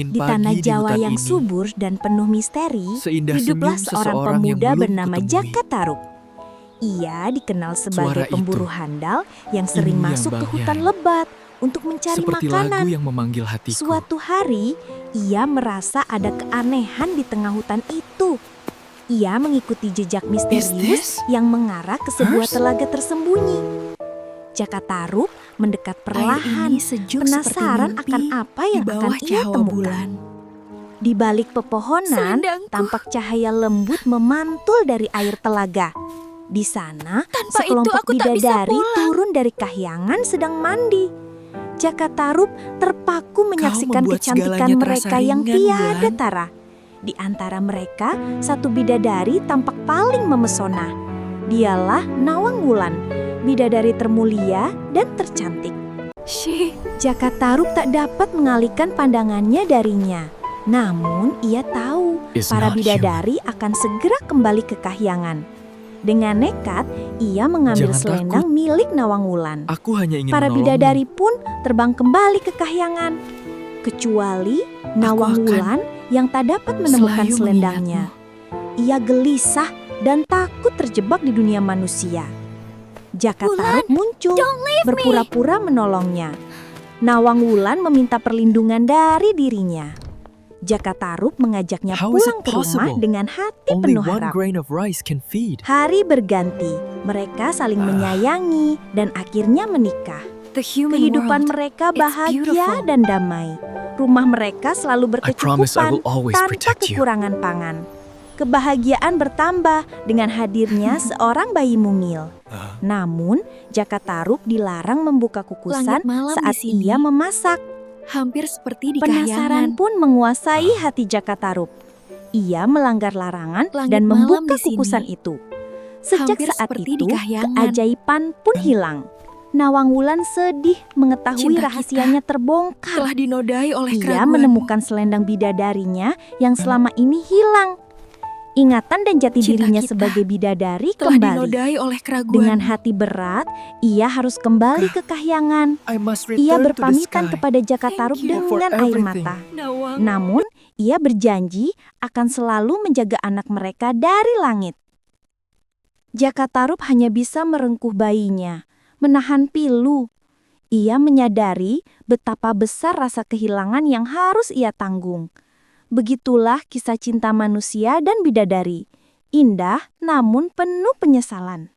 dingin Di pagi tanah di Jawa hutan yang ini, subur dan penuh misteri, seindah hiduplah senyum seorang seseorang yang pemuda belum bernama kutemui. Jaka Tarub. Ia dikenal sebagai Suara pemburu itu, handal yang sering ini yang masuk ke Bang hutan Yai. lebat untuk mencari Seperti makanan. lagu yang memanggil hatiku. Suatu hari, ia merasa ada keanehan di tengah hutan itu. Ia mengikuti jejak misterius yang mengarah ke sebuah telaga tersembunyi. Jaka Tarub mendekat perlahan, penasaran akan apa yang akan ia temukan. Di balik pepohonan, tampak cahaya lembut memantul dari air telaga. Di sana, sekelompok bidadari turun dari kahyangan sedang mandi. Jaka Tarub terpaku menyaksikan membuat kecantikan segalanya mereka terasa yang ringan, tiada Bulan. tara. Di antara mereka, satu bidadari tampak paling memesona. Dialah Nawang Wulan, bidadari termulia dan tercantik. Jaka Tarub tak dapat mengalihkan pandangannya darinya. Namun ia tahu para bidadari akan segera kembali ke kahyangan. Dengan nekat, ia mengambil Jangan selendang milik Nawang Wulan. Aku hanya ingin Para menolongmu. bidadari pun terbang kembali ke kahyangan. Kecuali Nawang akan Wulan yang tak dapat menemukan selalu selendangnya. Ia gelisah dan takut terjebak di dunia manusia. Jaka Tarub muncul, berpura-pura menolongnya. Nawang Wulan meminta perlindungan dari dirinya. Jaka Tarub mengajaknya How is pulang it ke rumah possible? dengan hati Only penuh one harap. grain of rice can feed. Hari berganti, mereka saling menyayangi dan akhirnya menikah. Kehidupan mereka bahagia dan damai. Rumah mereka selalu I promise I berkecukupan will always tanpa protect you. kekurangan pangan. Kebahagiaan bertambah dengan hadirnya seorang bayi mungil. Namun, Jaka Tarub dilarang membuka kukusan Langit malam saat di sini ia memasak. hampir seperti di Penasaran kahyangan. pun menguasai hati Jaka Tarub. Ia melanggar larangan Langit dan malam membuka di sini kukusan itu. Sejak hampir saat seperti itu, di kahyangan. keajaiban pun hilang. Nawang Wulan sedih mengetahui Cinta rahasianya terbongkar. Telah dinodai oleh Ia keraguan. menemukan selendang bidadarinya yang selama ini hilang. Ingatan dan jati Cinta dirinya kita sebagai bidadari telah kembali. dinodai oleh keraguan. Dengan hati berat, ia harus kembali ke kahyangan. I must Ia return to the berpamitan sky. kepada Jaka Thank Tarub you for dengan air everything. mata. Nawang, Namun, ia berjanji akan selalu menjaga anak mereka dari langit. Jaka Tarub hanya bisa merengkuh bayinya, menahan pilu. Ia menyadari betapa besar rasa kehilangan yang harus ia tanggung. Begitulah kisah cinta manusia dan bidadari. Indah namun penuh penyesalan.